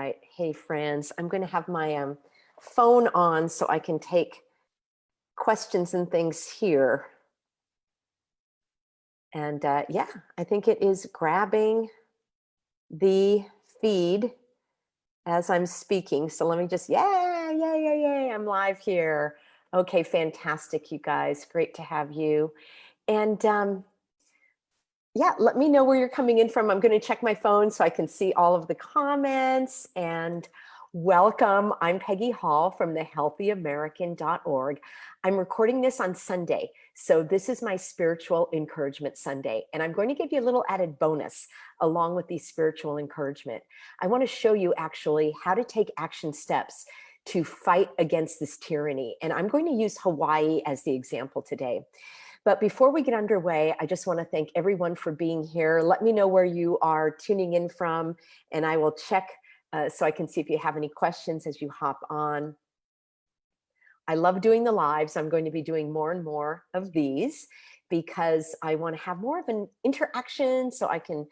right. Hey, friends, I'm going to have my phone on so I can take questions and things here. And yeah, I think it is grabbing the feed as I'm speaking. So let me just, yay, I'm live here. Okay, fantastic, you guys. Great to have you. And yeah, let me know where you're coming in from. I'm going to check my phone so I can see all of the comments. And welcome. I'm Peggy Hall from thehealthyamerican.org. I'm recording this on Sunday. So this is my spiritual encouragement Sunday. And I'm going to give you a little added bonus along with the spiritual encouragement. I want to show you actually how to take action steps to fight against this tyranny. And I'm going to use Hawaii as the example today. But before we get underway, I just want to thank everyone for being here. Let me know where you are tuning in from, and I will check so I can see if you have any questions as you hop on. I love doing the lives. I'm going to be doing more and more of these because I want to have more of an interaction so I can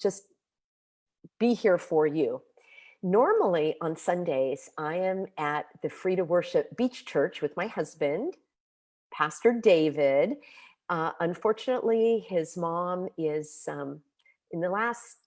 just be here for you. Normally on Sundays, I am at the Free to Worship Beach Church with my husband, Pastor David. Unfortunately, his mom is in the last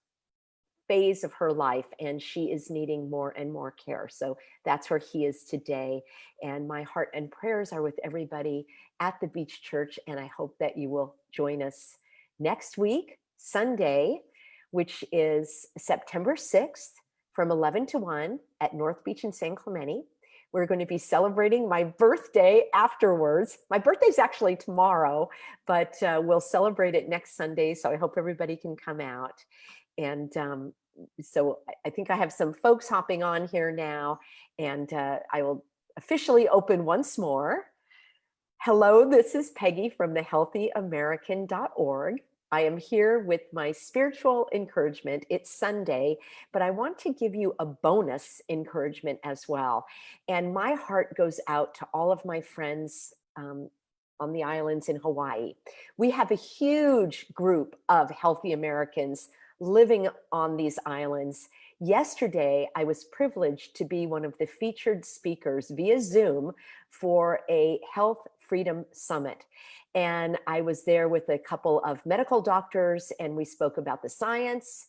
phase of her life and she is needing more and more care. So that's where he is today. And my heart and prayers are with everybody at the Beach Church. And I hope that you will join us next week, Sunday, which is September 6th from 11 to 1 at North Beach in San Clemente. We're going to be celebrating my birthday afterwards. My birthday's actually tomorrow, but we'll celebrate it next Sunday. So I hope everybody can come out. And so I think I have some folks hopping on here now, and I will officially open once more. Hello, this is Peggy from thehealthyamerican.org. I am here with my spiritual encouragement. It's Sunday, but I want to give you a bonus encouragement as well. And my heart goes out to all of my friends on the islands in Hawaii. We have a huge group of healthy Americans living on these islands. Yesterday, I was privileged to be one of the featured speakers via Zoom for a Health Freedom Summit. And I was there with a couple of medical doctors, and we spoke about the science,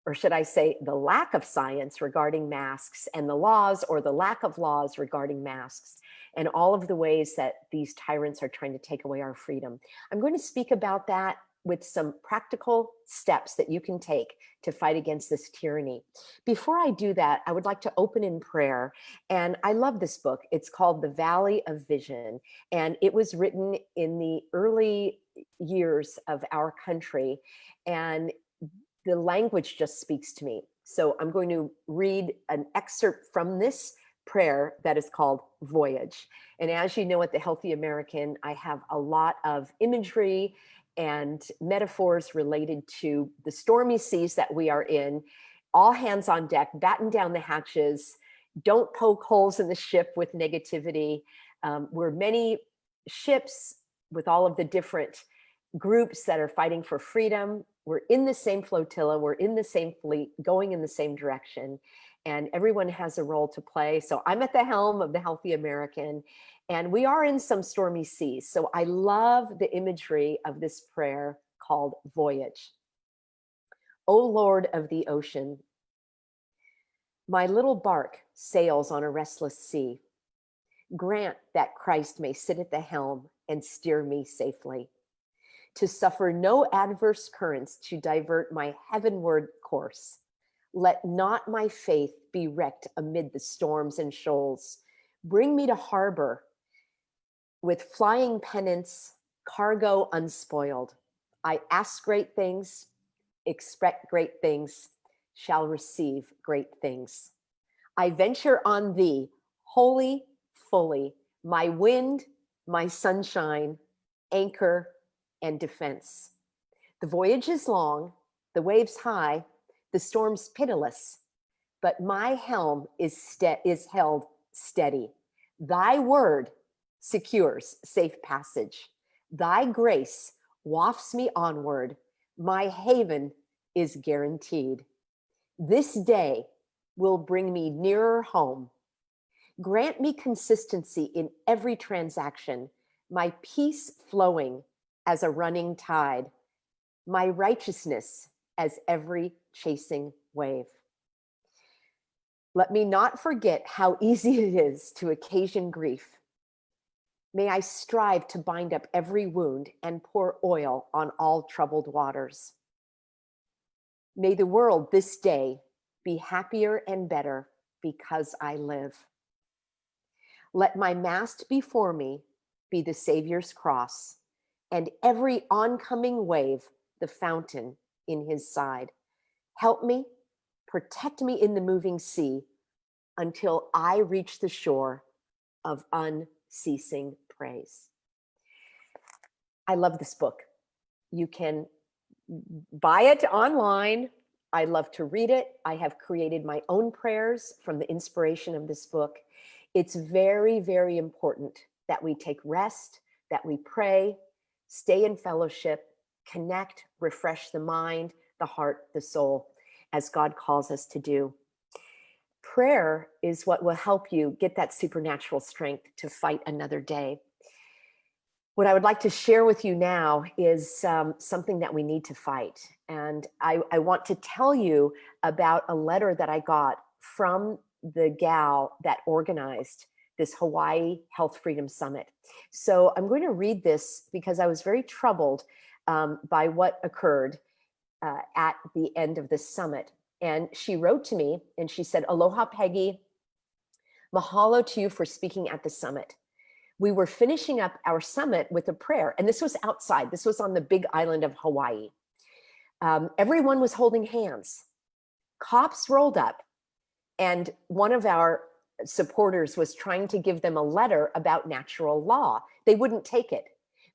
or should I say the lack of science regarding masks, and the laws or the lack of laws regarding masks, and all of the ways that these tyrants are trying to take away our freedom. I'm going to speak about that with some practical steps that you can take to fight against this tyranny. Before I do that, I would like to open in prayer. And I love this book. It's called The Valley of Vision. And it was written in the early years of our country. And the language just speaks to me. So I'm going to read an excerpt from this prayer that is called Voyage. And as you know, at the Healthy American, I have a lot of imagery and metaphors related to the stormy seas that we are in. All hands on deck, batten down the hatches, don't poke holes in the ship with negativity. We're many ships with all of the different groups that are fighting for freedom. We're in the same flotilla, we're in the same fleet, going in the same direction, and everyone has a role to play. So I'm at the helm of the Healthy American, and we are in some stormy seas. So I love the imagery of this prayer called Voyage. O Lord of the ocean, my little bark sails on a restless sea. Grant that Christ may sit at the helm and steer me safely, to suffer no adverse currents to divert my heavenward course. Let not my faith be wrecked amid the storms and shoals. Bring me to harbor with flying pennants, cargo unspoiled. I ask great things, expect great things, shall receive great things. I venture on thee, wholly, fully, my wind, my sunshine, anchor, and defense. The voyage is long, the waves high, the storms pitiless, but my helm is held steady. Thy word secures safe passage. Thy grace wafts me onward. My haven is guaranteed. This day will bring me nearer home. Grant me consistency in every transaction, my peace flowing as a running tide, my righteousness as every chasing wave. Let me not forget how easy it is to occasion grief. May I strive to bind up every wound and pour oil on all troubled waters. May the world this day be happier and better because I live. Let my mast before me be the Savior's cross, and every oncoming wave the fountain in his side. Help me, protect me in the moving sea until I reach the shore of unceasing praise. I love this book. You can buy it online. I love to read it. I have created my own prayers from the inspiration of this book. It's very, very important that we take rest, that we pray, stay in fellowship, connect, refresh the mind, the heart, the soul, as God calls us to do. Prayer is what will help you get that supernatural strength to fight another day. What I would like to share with you now is something that we need to fight. And I want to tell you about a letter that I got from the gal that organized this Hawaii Health Freedom Summit. So I'm going to read this because I was very troubled by what occurred at the end of this summit. And she wrote to me and she said, "Aloha, Peggy. Mahalo to you for speaking at the summit. We were finishing up our summit with a prayer, and this was outside. This was on the big island of Hawaii. Everyone was holding hands. Cops rolled up, and one of our supporters was trying to give them a letter about natural law. They wouldn't take it.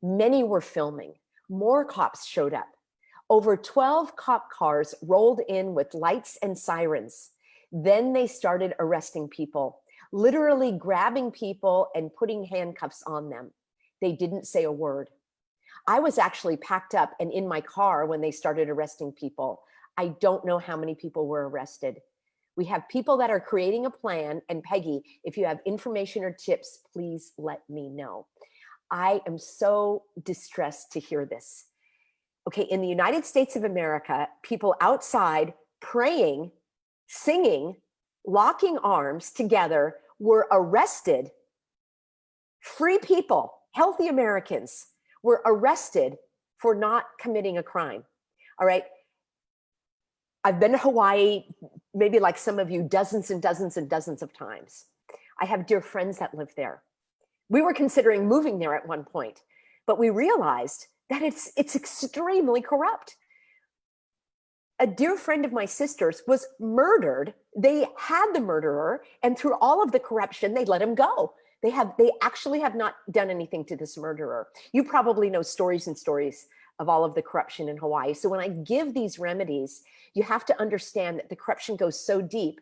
Many were filming. More cops showed up. Over 12 cop cars rolled in with lights and sirens. Then they started arresting people, literally grabbing people and putting handcuffs on them. They didn't say a word. I was actually packed up and in my car when they started arresting people. I don't know how many people were arrested. We have people that are creating a plan. And Peggy, if you have information or tips, please let me know. I am so distressed to hear this. Okay, in the United States of America, people outside praying, singing, locking arms together were arrested. Free people, healthy Americans were arrested for not committing a crime. All right. I've been to Hawaii, maybe like some of you, dozens and dozens and dozens of times. I have dear friends that live there. We were considering moving there at one point, but we realized that it's extremely corrupt. A dear friend of my sister's was murdered. They had the murderer, and through all of the corruption, they let him go. They actually have not done anything to this murderer. You probably know stories and stories of all of the corruption in Hawaii. So when I give these remedies, you have to understand that the corruption goes so deep,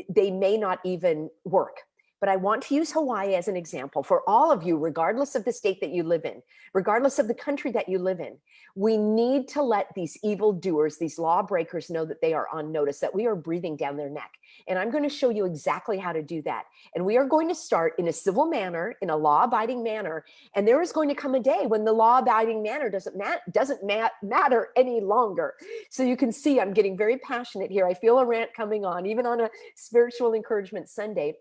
they may not even work. But I want to use Hawaii as an example for all of you, regardless of the state that you live in, regardless of the country that you live in. We need to let these evildoers, these lawbreakers know that they are on notice, that we are breathing down their neck. And I'm going to show you exactly how to do that. And we are going to start in a civil manner, in a law-abiding manner. And there is going to come a day when the law-abiding manner doesn't matter any longer. So you can see I'm getting very passionate here. I feel a rant coming on, even on a spiritual encouragement Sunday.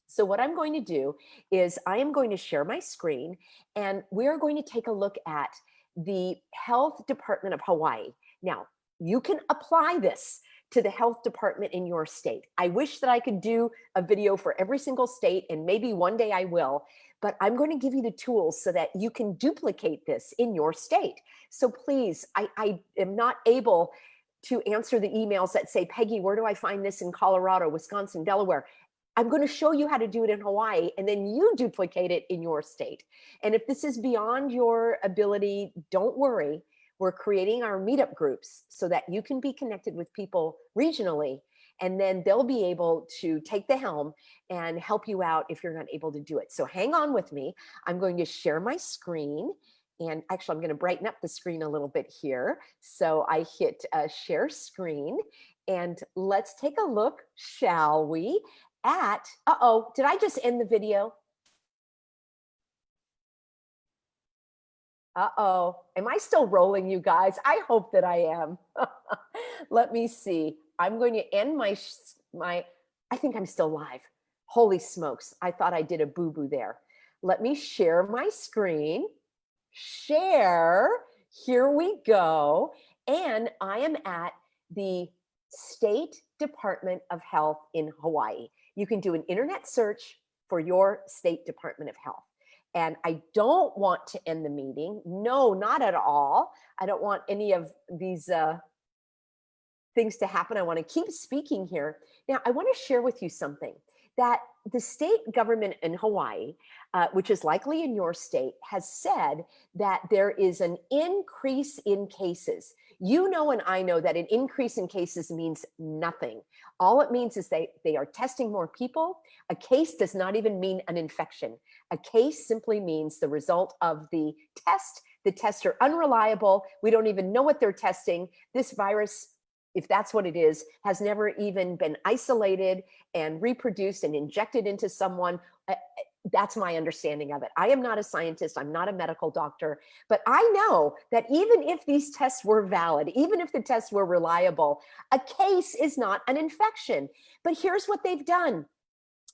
So what I'm going to do is I am going to share my screen and we're going to take a look at the Health Department of Hawaii. Now, you can apply this to the health department in your state. I wish that I could do a video for every single state, and maybe one day I will, but I'm going to give you the tools so that you can duplicate this in your state. So please, I am not able to answer the emails that say, Peggy, where do I find this in Colorado, Wisconsin, Delaware? I'm going to show you how to do it in Hawaii, and then you duplicate it in your state. And if this is beyond your ability, don't worry. We're creating our meetup groups so that you can be connected with people regionally, and then they'll be able to take the helm and help you out if you're not able to do it. So hang on with me. I'm going to share my screen. And actually, I'm going to brighten up the screen a little bit here. So I hit share screen. And let's take a look, shall we, at, did I just end the video? Am I still rolling, you guys? I hope that I am. Let me see. I'm going to end I think I'm still live. Holy smokes. I thought I did a boo-boo there. Let me share my screen. Share. Here we go. And I am at the State Department of Health in Hawaii. You can do an internet search for your State Department of Health. And I don't want to end the meeting. No, not at all. I don't want any of these things to happen. I want to keep speaking here. Now, I want to share with you something that the state government in Hawaii, which is likely in your state, has said that there is an increase in cases. You know, and I know that an increase in cases means nothing. All it means is they are testing more people. A case does not even mean an infection. A case simply means the result of the test. The tests are unreliable. We don't even know what they're testing. This virus, if that's what it is, has never even been isolated and reproduced and injected into someone. That's my understanding of it. I am not a scientist. I'm not a medical doctor, but I know that even if these tests were valid, even if the tests were reliable, a case is not an infection. But here's what they've done.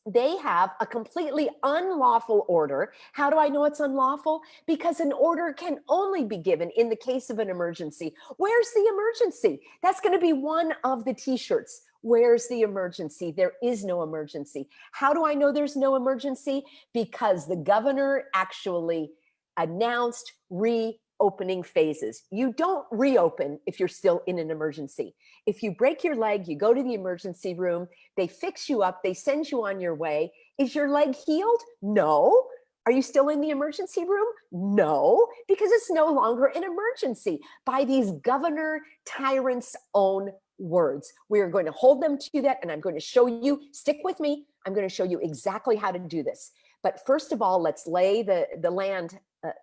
They have a completely unlawful order. How do I know it's unlawful? Because an order can only be given in the case of an emergency. Where's the emergency? That's going to be one of the t-shirts. Where's the emergency? There is no emergency. How do I know there's no emergency? Because the governor actually announced reopening phases. You don't reopen if you're still in an emergency. If you break your leg, you go to the emergency room, they fix you up, they send you on your way. Is your leg healed? No. Are you still in the emergency room? No, because it's no longer an emergency by these governor tyrants' own words. We are going to hold them to that, and I'm going to show you, stick with me, I'm going to show you exactly how to do this. But first of all, let's lay the land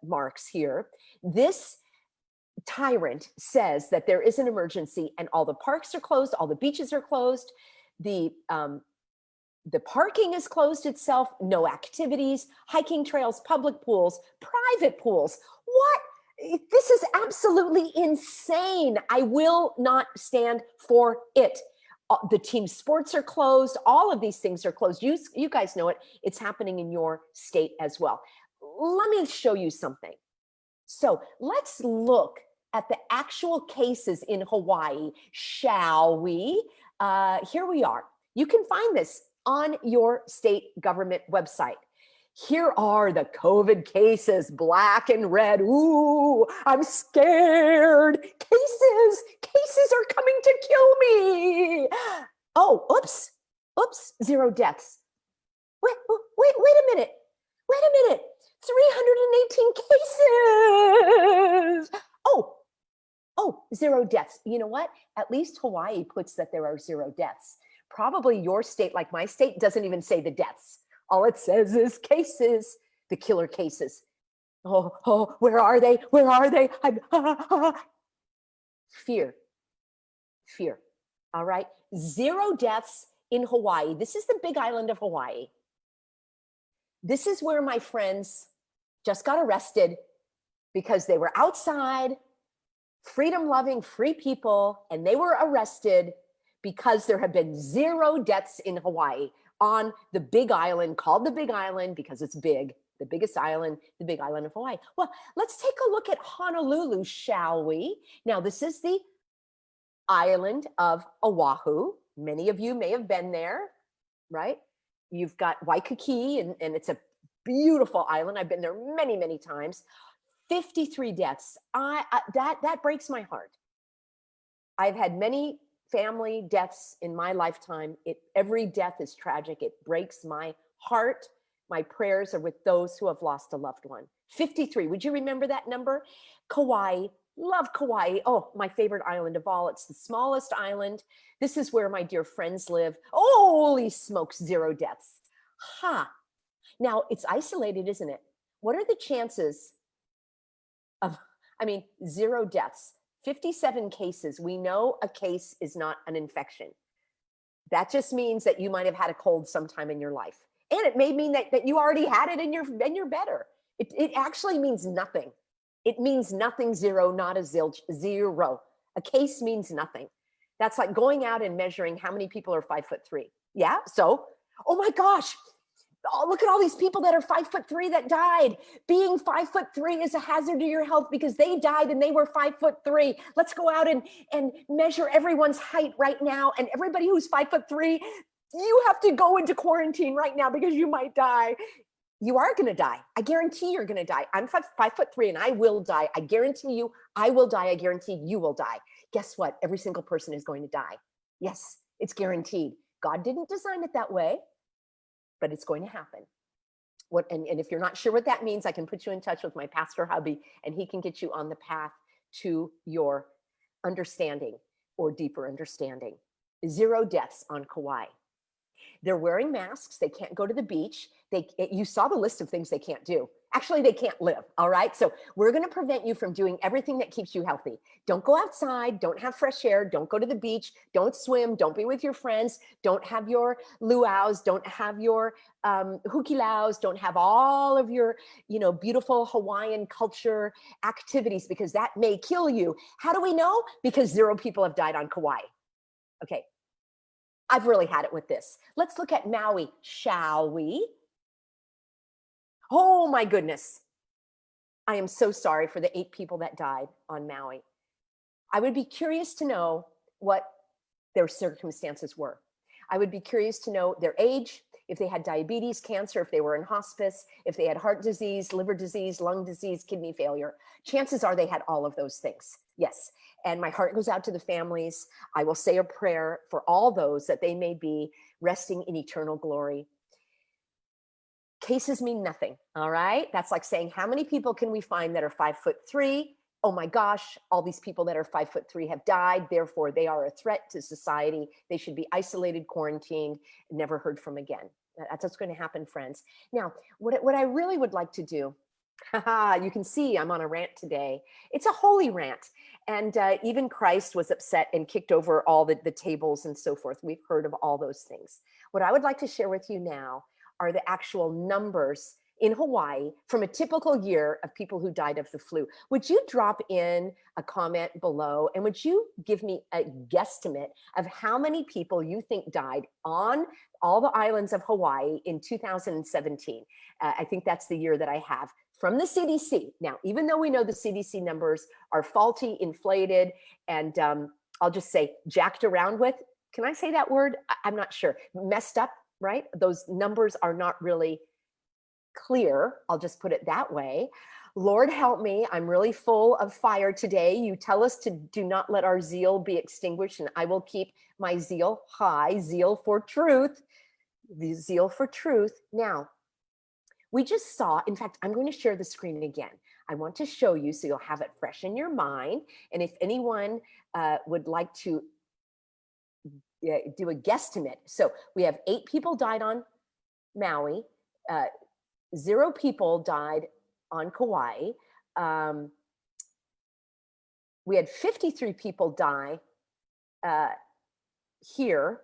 marks here. This tyrant says that there is an emergency and all the parks are closed, all the beaches are closed, the parking is closed itself, no activities, hiking trails, public pools, private pools. What? This is absolutely insane. I will not stand for it. The team sports are closed. All of these things are closed. You guys know it. It's happening in your state as well. Let me show you something. So let's look at the actual cases in Hawaii, shall we? Here we are. You can find this on your state government website. Here are the COVID cases, black and red. Ooh, I'm scared. Cases are coming to kill me. Oh, oops, 0 deaths. Wait a minute. 318 cases. Oh, 0 deaths. You know what? At least Hawaii puts that there are 0 deaths. Probably your state, like my state, doesn't even say the deaths. All it says is cases, the killer cases. Oh, where are they? Where are they? Fear. All right. 0 deaths in Hawaii. This is the big island of Hawaii. This is where my friends just got arrested because they were outside, freedom-loving, free people, and they were arrested because there have been 0 deaths in Hawaii on the big island, called the Big Island because it's big, the biggest island, the big island of Hawaii. Well, let's take a look at Honolulu, shall we? Now, this is the island of Oahu. Many of you may have been there, right? You've got Waikiki, and it's a beautiful island. I've been there many, many times. 53 deaths. That breaks my heart. I've had many family deaths in my lifetime. Every death is tragic. It breaks my heart. My prayers are with those who have lost a loved one. 53. Would you remember that number? Kauai. Love Kauai. Oh, my favorite island of all. It's the smallest island. This is where my dear friends live. Holy smokes, 0 deaths. Now, it's isolated, isn't it? What are the chances of, 0 deaths, 57 cases. We know a case is not an infection. That just means that you might have had a cold sometime in your life. And it may mean that you already had it and you're better. It actually means nothing. It means nothing, zero, not a zilch, zero. A case means nothing. That's like going out and measuring how many people are 5'3". Yeah, so, oh my gosh, oh, look at all these people that are 5'3" that died. Being 5'3" is a hazard to your health because they died and they were 5'3". Let's go out and measure everyone's height right now. And everybody who's 5'3", you have to go into quarantine right now because you might die. You are going to die. I guarantee you're going to die. I'm 5'3" and I will die. I guarantee you I will die. I guarantee you will die. Guess what? Every single person is going to die. Yes, it's guaranteed. God didn't design it that way, but it's going to happen. And if you're not sure what that means, I can put you in touch with my pastor hubby, and he can get you on the path to your understanding or deeper understanding. 0 deaths on Kauai. They're wearing masks. They can't go to the beach. You saw the list of things they can't do. Actually, they can't live. All right. So we're going to prevent you from doing everything that keeps you healthy. Don't go outside. Don't have fresh air. Don't go to the beach. Don't swim. Don't be with your friends. Don't have your luau's. Don't have your hukilaus. Don't have all of your, beautiful Hawaiian culture activities because that may kill you. How do we know? Because 0 people have died on Kauai. Okay. I've really had it with this. Let's look at Maui, shall we? Oh my goodness. I am so sorry for the 8 people that died on Maui. I would be curious to know what their circumstances were. I would be curious to know their age, if they had diabetes, cancer, if they were in hospice, if they had heart disease, liver disease, lung disease, kidney failure. Chances are they had all of those things. Yes. And my heart goes out to the families. I will say a prayer for all those that they may be resting in eternal glory. Cases mean nothing. All right. That's like saying, how many people can we find that are 5'3"? Oh my gosh, all these people that are 5'3" have died. Therefore, they are a threat to society. They should be isolated, quarantined, never heard from again. That's what's going to happen, friends. Now, what I really would like to do, you can see I'm on a rant today. It's a holy rant. And even Christ was upset and kicked over all the tables and so forth. We've heard of all those things. What I would like to share with you now are the actual numbers in Hawaii from a typical year of people who died of the flu. Would you drop in a comment below and would you give me a guesstimate of how many people you think died on all the islands of Hawaii in 2017? I think that's the year that I have from the CDC. Now, even though we know the CDC numbers are faulty, inflated, and I'll just say jacked around with, can I say that word? I'm not sure. Messed up, right? Those numbers are not really clear. I'll just put it that way. Lord help me. I'm really full of fire today. You tell us to do not let our zeal be extinguished, and I will keep my zeal high, zeal for truth, the zeal for truth. Now, we just saw, in fact, I'm going to share the screen again. I want to show you so you'll have it fresh in your mind. And if anyone would like to do a guesstimate. So we have 8 people died on Maui. 0 people died on Kauai. We had 53 people die here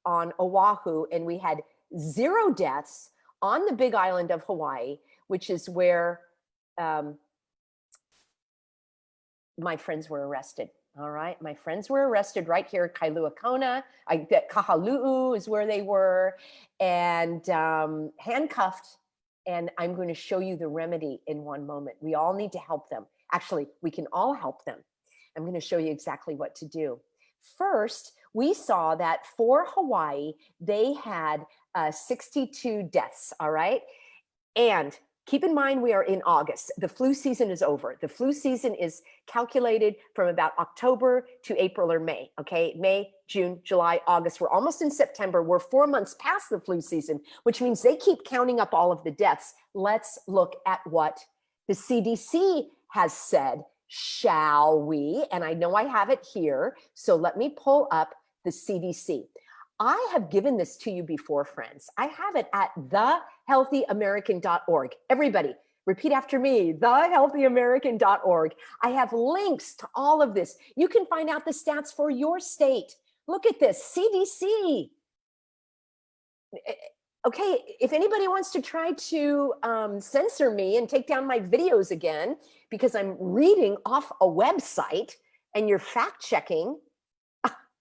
on Oahu, and we had 0 deaths on the Big Island of Hawaii, which is where my friends were arrested. All right, my friends were arrested right here at Kailua Kona. Kahalu'u is where they were, and handcuffed. And I'm going to show you the remedy in one moment. We all need to help them. Actually, we can all help them. I'm going to show you exactly what to do. First, we saw that for Hawaii, they had 62 deaths, all right? And keep in mind, we are in August. The flu season is over. The flu season is calculated from about October to April or May, okay? May, June, July, August. We're almost in September. We're 4 months past the flu season, which means they keep counting up all of the deaths. Let's look at what the CDC has said, shall we? And I know I have it here, so let me pull up the CDC. I have given this to you before, friends. I have it at thehealthyamerican.org. Everybody, Repeat after me, thehealthyamerican.org. I have links to all of this. You can find out the stats for your state. Look at this, CDC. Okay, if anybody wants to try to censor me and take down my videos again because I'm reading off a website and you're fact checking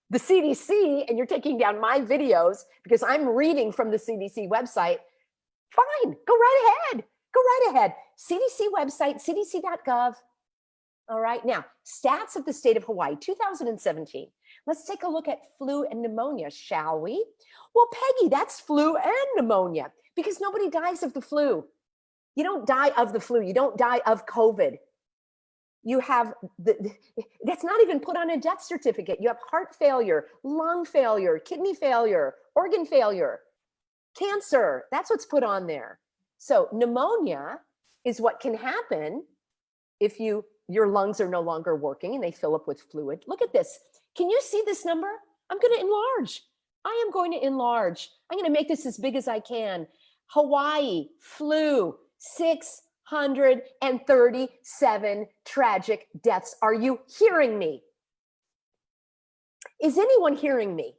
the CDC and you're taking down my videos because I'm reading from the CDC website, fine, go right ahead. Go right ahead. CDC website, cdc.gov. All right, now, stats of the state of Hawaii, 2017. Let's take a look at flu and pneumonia, shall we? Well, Peggy, that's flu and pneumonia because nobody dies of the flu. You don't die of the flu. You don't die of COVID. You have, that's not even put on a death certificate. You have heart failure, lung failure, kidney failure, organ failure, cancer. That's what's put on there. So pneumonia is what can happen if your lungs are no longer working and they fill up with fluid. Look at this. Can you see this number? I'm going to enlarge. I am going to enlarge. I'm going to make this as big as I can. Hawaii, flu, 637 tragic deaths. Are you hearing me? Is anyone hearing me?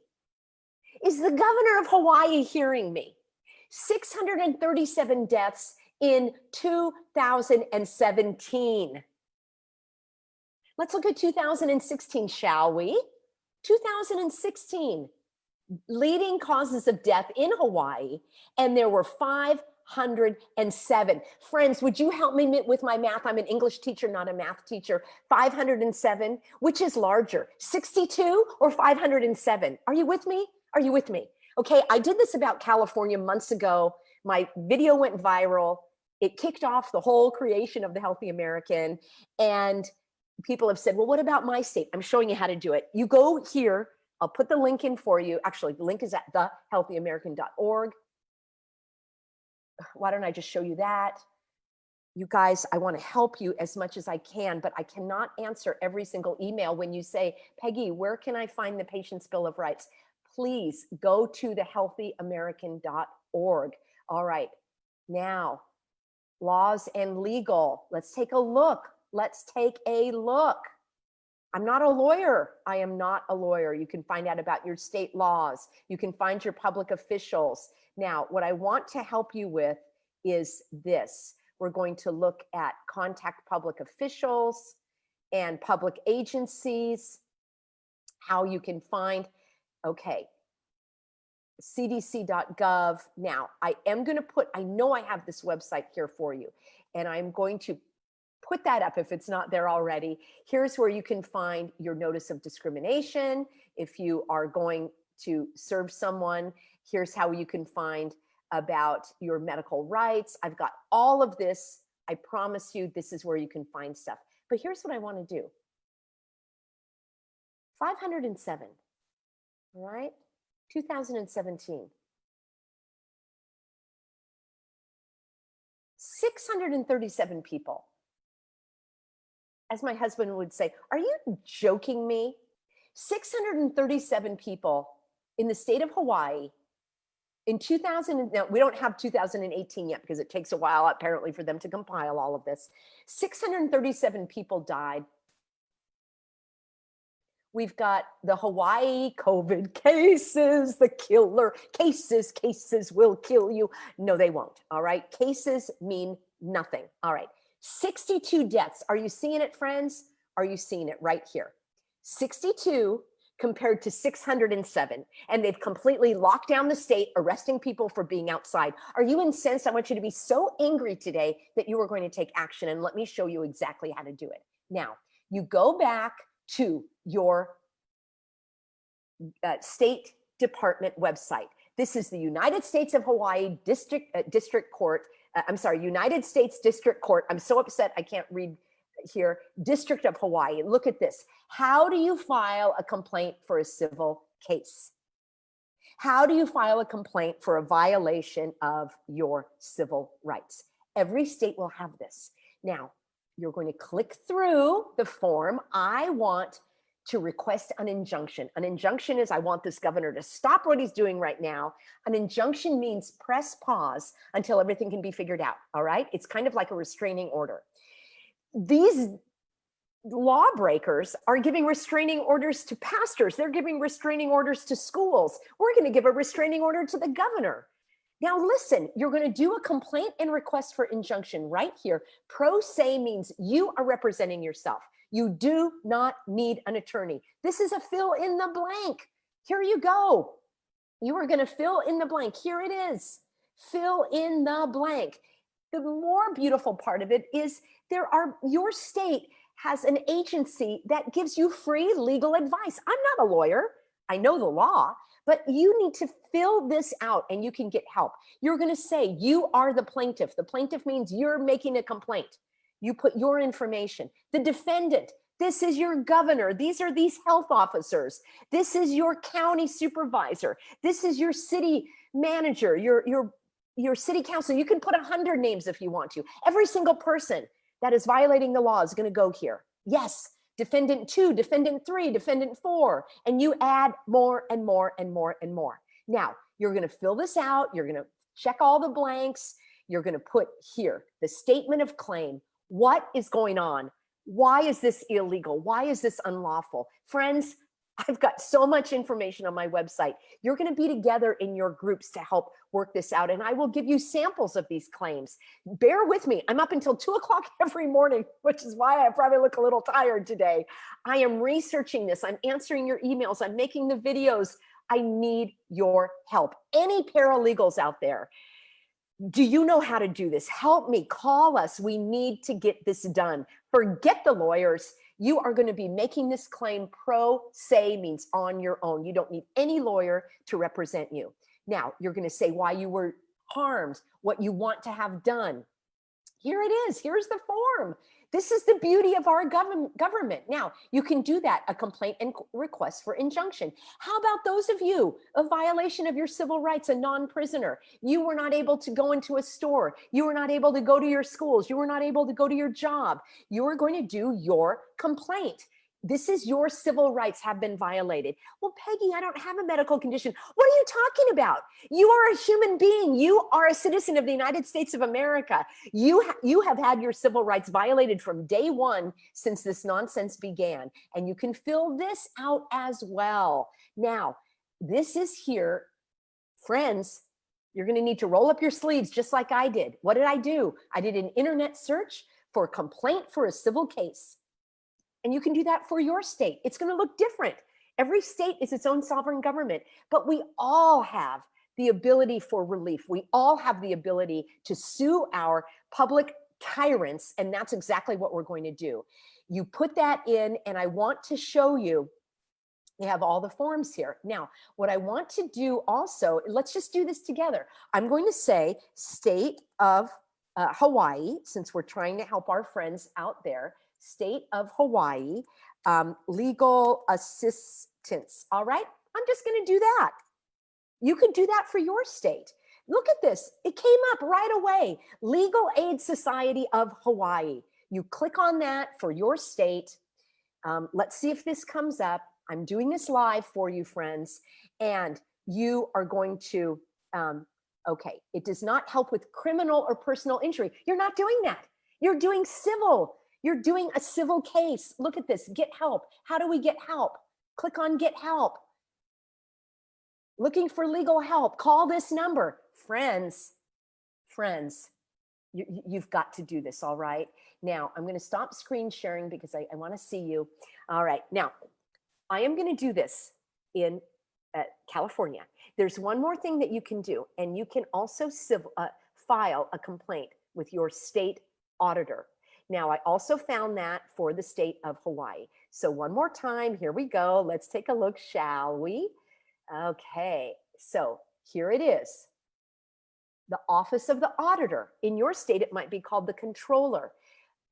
Is the governor of Hawaii hearing me? 637 deaths in 2017. Let's look at 2016, shall we? 2016, leading causes of death in Hawaii, and there were 507. Friends, would you help me with my math? I'm an English teacher, not a math teacher. 507, which is larger, 62 or 507? Are you with me? Are you with me? Okay, I did this about California months ago. My video went viral. It kicked off the whole creation of the Healthy American. And people have said, well, what about my state? I'm showing you how to do it. You go here. I'll put the link in for you. Actually, the link is at thehealthyamerican.org. Why don't I just show you that? You guys, I want to help you as much as I can, but I cannot answer every single email when you say, Peggy, where can I find the Patient's Bill of Rights? Please go to thehealthyamerican.org. All right, now, laws and legal. Let's take a look. Let's take a look. I'm not a lawyer. I am not a lawyer. You can find out about your state laws. You can find your public officials. Now, what I want to help you with is this. We're going to look at contact public officials and public agencies, how you can find, okay, cdc.gov. Now, I am going to put, I know I have this website here for you, and I'm going to put that up if it's not there already. Here's where you can find your notice of discrimination. If you are going to serve someone, here's how you can find about your medical rights. I've got all of this. I promise you, this is where you can find stuff. But here's what I want to do. 507, all right? 2017. 637 people. As my husband would say, are you joking me? 637 people in the state of Hawaii in 2000, now we don't have 2018 yet because it takes a while apparently for them to compile all of this. 637 people died. We've got the Hawaii COVID cases, the killer cases will kill you. No, they won't, all right? Cases mean nothing, all right? 62 deaths. Are you seeing it, friends? Are you seeing it right here? 62 compared to 607. And they've completely locked down the state, arresting people for being outside. Are you incensed? I want you to be so angry today that you are going to take action. And let me show you exactly how to do it. Now, you go back to your State Department website. This is the United States of Hawaii District Court. United States District Court. I'm so upset I can't read here. District of Hawaii. Look at this. How do you file a complaint for a civil case? How do you file a complaint for a violation of your civil rights? Every state will have this. Now, you're going to click through the form. I want to request an injunction. An injunction is, I want this governor to stop what he's doing right now. An injunction means press pause until everything can be figured out, all right? It's kind of like a restraining order. These lawbreakers are giving restraining orders to pastors. They're giving restraining orders to schools. We're going to give a restraining order to the governor. Now, listen, you're going to do a complaint and request for injunction right here. Pro se means you are representing yourself. You do not need an attorney. This is a fill in the blank. Here you go. You are going to fill in the blank. Here it is. Fill in the blank. The more beautiful part of it is your state has an agency that gives you free legal advice. I'm not a lawyer. I know the law, but you need to fill this out and you can get help. You're going to say you are the plaintiff. The plaintiff means you're making a complaint. You put your information. The defendant, this is your governor. These are these health officers. This is your county supervisor. This is your city manager, your city council. You can put 100 names if you want to. Every single person that is violating the law is going to go here. Yes, defendant 2, defendant 3, defendant 4, and you add more and more and more and more. Now, you're going to fill this out. You're going to check all the blanks. You're going to put here the statement of claim. What is going on? Why is this illegal? Why is this unlawful? Friends, I've got so much information on my website. You're going to be together in your groups to help work this out. And I will give you samples of these claims. Bear with me. I'm up until 2 o'clock every morning, which is why I probably look a little tired today. I am researching this. I'm answering your emails. I'm making the videos. I need your help. Any paralegals out there, do you know how to do this? Help me, call us. We need to get this done. Forget the lawyers. You are going to be making this claim. Pro se means on your own. You don't need any lawyer to represent you. Now, you're going to say why you were harmed, what you want to have done. Here it is. Here's the form. This is the beauty of our government. Now, you can do that, a complaint and request for injunction. How about those of you, a violation of your civil rights, a non-prisoner? You were not able to go into a store. You were not able to go to your schools. You were not able to go to your job. You are going to do your complaint. This is your civil rights have been violated. Well, Peggy, I don't have a medical condition. What are you talking about? You are a human being. You are a citizen of the United States of America. You have had your civil rights violated from day one since this nonsense began. And you can fill this out as well. Now, this is here, friends. You're going to need to roll up your sleeves just like I did. What did I do? I did an internet search for a complaint for a civil case. And you can do that for your state. It's going to look different. Every state is its own sovereign government, but we all have the ability for relief. We all have the ability to sue our public tyrants, and that's exactly what we're going to do. You put that in, and I want to show you, we have all the forms here. Now, what I want to do also, let's just do this together. I'm going to say state of Hawaii, since we're trying to help our friends out there. State of Hawaii, legal assistance. All right, I'm just going to do that. You could do that for your state. Look at this. It came up right away. Legal Aid Society of Hawaii. You click on that for your state. Let's see if this comes up. I'm doing this live for you, friends. And you are going to, okay, it does not help with criminal or personal injury. You're not doing that. You're doing civil. You're doing a civil case. Look at this, get help. How do we get help? Click on get help. Looking for legal help, call this number. Friends, you've got to do this, all right? Now, I'm gonna stop screen sharing because I wanna see you. All right, now, I am gonna do this in California. There's one more thing that you can do, and you can also file a complaint with your state auditor. Now, I also found that for the state of Hawaii. So one more time, here we go. Let's take a look, shall we? Okay, so here it is. The Office of the Auditor. In your state, it might be called the Controller.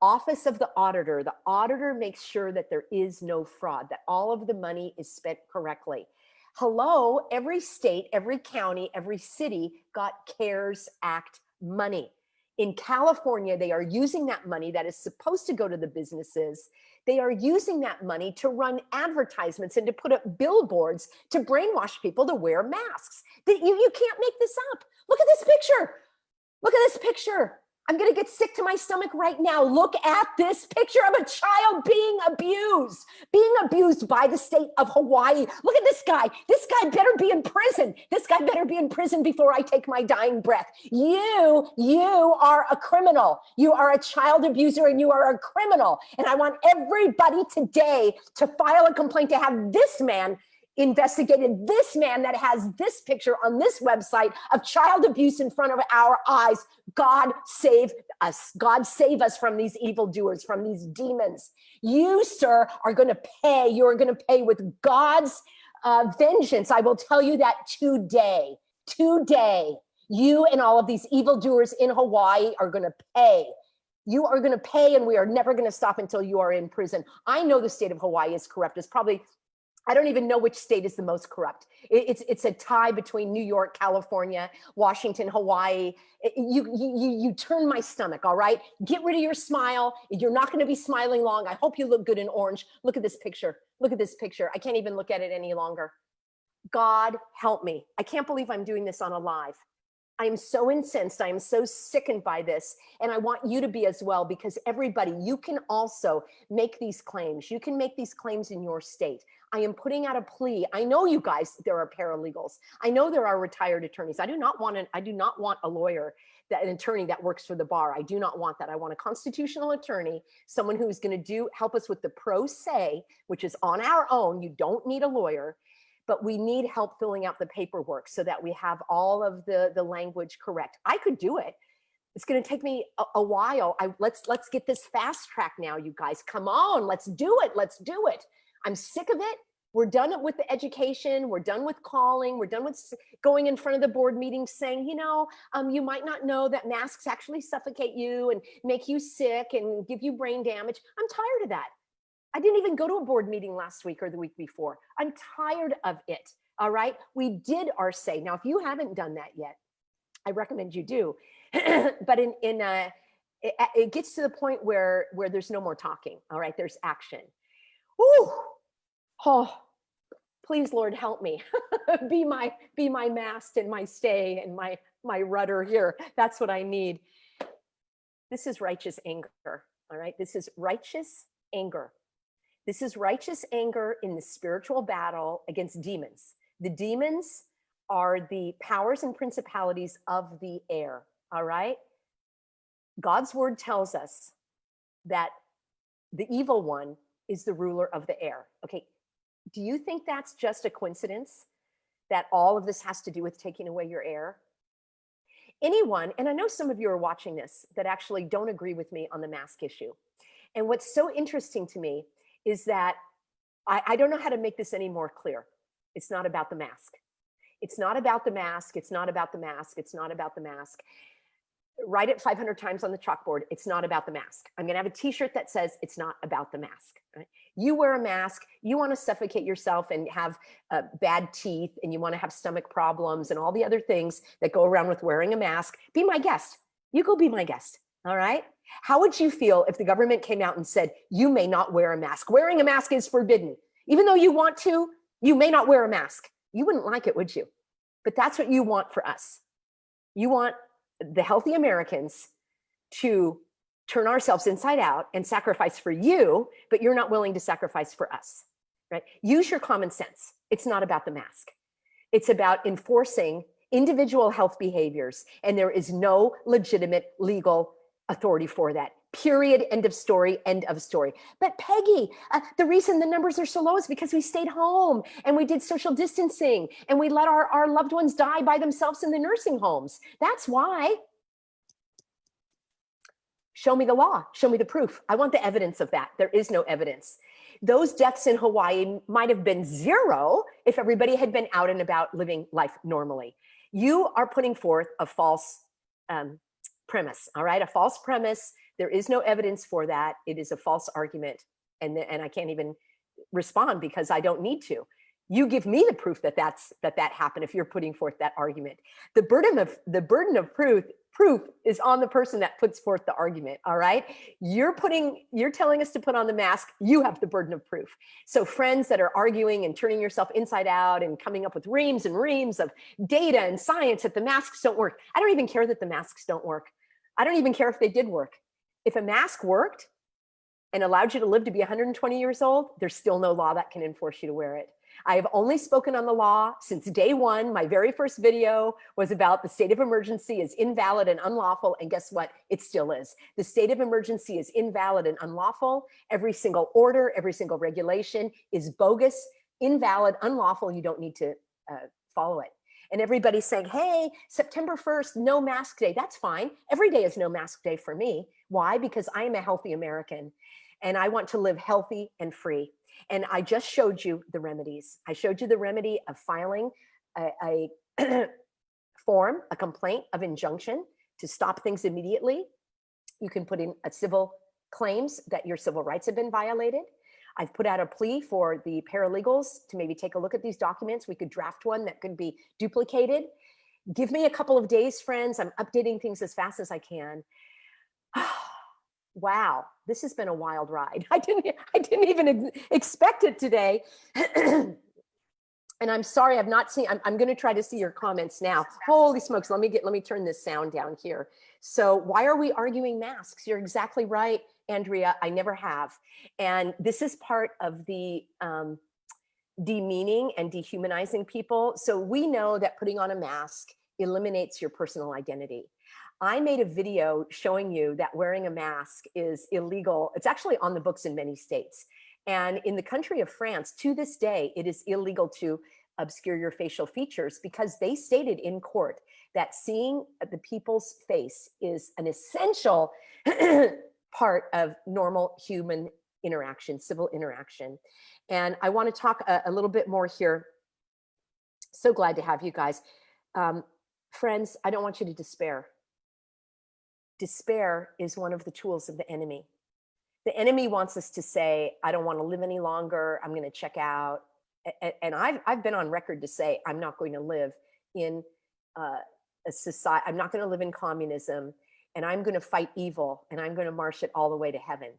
Office of the Auditor. The auditor makes sure that there is no fraud, that all of the money is spent correctly. Hello, every state, every county, every city got CARES Act money. In California, they are using that money that is supposed to go to the businesses They are using that money to run advertisements and to put up billboards to brainwash people to wear masks. You can't make this up. Look at this picture. Look at this picture. I'm going to get sick to my stomach right now. Look at this picture of a child being abused by the state of Hawaii. Look at this guy. This guy better be in prison. This guy better be in prison before I take my dying breath. You are a criminal. You are a child abuser and you are a criminal. And I want everybody today to file a complaint to have this man investigated, this man that has this picture on this website of child abuse in front of our eyes. God save us. God save us from these evildoers, from these demons. You, sir, are going to pay. You are going to pay with God's vengeance. I will tell you that today. Today, you and all of these evildoers in Hawaii are going to pay. You are going to pay, and we are never going to stop until you are in prison. I know the state of Hawaii is corrupt. It's probably, I don't even know which state is the most corrupt. It's a tie between New York, California, Washington, Hawaii. You turn my stomach, all right? Get rid of your smile. You're not going to be smiling long. I hope you look good in orange. Look at this picture. Look at this picture. I can't even look at it any longer. God help me. I can't believe I'm doing this on a live. I am so incensed. I am so sickened by this. And I want you to be as well, because everybody, you can also make these claims. You can make these claims in your state. I am putting out a plea. I know, you guys, there are paralegals. I know there are retired attorneys. I do not want a lawyer, an attorney that works for the bar. I do not want that. I want a constitutional attorney, someone who is going to help us with the pro se, which is on our own. You don't need a lawyer. But we need help filling out the paperwork so that we have all of the language correct. I could do it. It's going to take me a while. Let's get this fast track now, you guys. Come on, let's do it. Let's do it. I'm sick of it. We're done with the education. We're done with calling. We're done with going in front of the board meeting saying, you might not know that masks actually suffocate you and make you sick and give you brain damage. I'm tired of that. I didn't even go to a board meeting last week or the week before. I'm tired of it. All right. We did our say. Now, if you haven't done that yet, I recommend you do. But it gets to the point where there's no more talking. All right. There's action. Ooh. Oh, please, Lord, help me. be my mast and my stay and my rudder here. That's what I need. This is righteous anger. All right. This is righteous anger. This is righteous anger in the spiritual battle against demons. The demons are the powers and principalities of the air, all right? God's word tells us that the evil one is the ruler of the air. Okay, do you think that's just a coincidence that all of this has to do with taking away your air? Anyone, and I know some of you are watching this, that actually don't agree with me on the mask issue. And what's so interesting to me is that I don't know how to make this any more clear. It's not about the mask. It's not about the mask. It's not about the mask. It's not about the mask. Write it 500 times on the chalkboard. It's not about the mask. I'm going to have a t-shirt that says it's not about the mask. Right? You wear a mask. You want to suffocate yourself and have bad teeth, and you want to have stomach problems and all the other things that go around with wearing a mask. Be my guest. You go be my guest. All right. How would you feel if the government came out and said, you may not wear a mask? Wearing a mask is forbidden. Even though you want to, you may not wear a mask. You wouldn't like it, would you? But that's what you want for us. You want the healthy Americans to turn ourselves inside out and sacrifice for you, but you're not willing to sacrifice for us, right? Use your common sense. It's not about the mask. It's about enforcing individual health behaviors, and there is no legitimate legal authority for that. Period. End of story. End of story. But Peggy, the reason the numbers are so low is because we stayed home and we did social distancing and we let our loved ones die by themselves in the nursing homes. That's why. Show me the law. Show me the proof. I want the evidence of that. There is no evidence. Those deaths in Hawaii might have been zero if everybody had been out and about living life normally. You are putting forth a false premise, all right? A false premise. There is no evidence for that. It is a false argument. And I can't even respond because I don't need to. You give me the proof that that happened if you're putting forth that argument. The burden of proof is on the person that puts forth the argument. All right. You're telling us to put on the mask. You have the burden of proof. So friends that are arguing and turning yourself inside out and coming up with reams and reams of data and science that the masks don't work. I don't even care that the masks don't work. I don't even care if they did work. If a mask worked and allowed you to live to be 120 years old, there's still no law that can enforce you to wear it. I have only spoken on the law since day one. My very first video was about the state of emergency is invalid and unlawful. And guess what? It still is. The state of emergency is invalid and unlawful. Every single order, every single regulation is bogus, invalid, unlawful. You don't need to follow it. And everybody's saying, hey, September 1st, no mask day. That's fine. Every day is no mask day for me. Why? Because I am a healthy American and I want to live healthy and free. And I just showed you the remedies. I showed you the remedy of filing a form, a complaint of injunction to stop things immediately. You can put in a civil claims that your civil rights have been violated. I've put out a plea for the paralegals to maybe take a look at these documents. We could draft one that could be duplicated. Give me a couple of days, friends. I'm updating things as fast as I can. Wow, this has been a wild ride. I didn't even expect it today. And I'm sorry, I've not seen, I'm going to try to see your comments now. Holy smokes, let me turn this sound down here. So why are we arguing masks? You're exactly right, Andrea, I never have. And this is part of the demeaning and dehumanizing people. So we know that putting on a mask eliminates your personal identity. I made a video showing you that wearing a mask is illegal. It's actually on the books in many states. And in the country of France, to this day, it is illegal to obscure your facial features because they stated in court that seeing the people's face is an essential part of normal human interaction, civil interaction. And I want to talk a little bit more here. So glad to have you guys. Friends, I don't want you to despair. Despair is one of the tools of the enemy. The enemy wants us to say, I don't want to live any longer. I'm going to check out. And I've been on record to say, I'm not going to live in a society. I'm not going to live in communism, and I'm going to fight evil, and I'm going to march it all the way to heaven.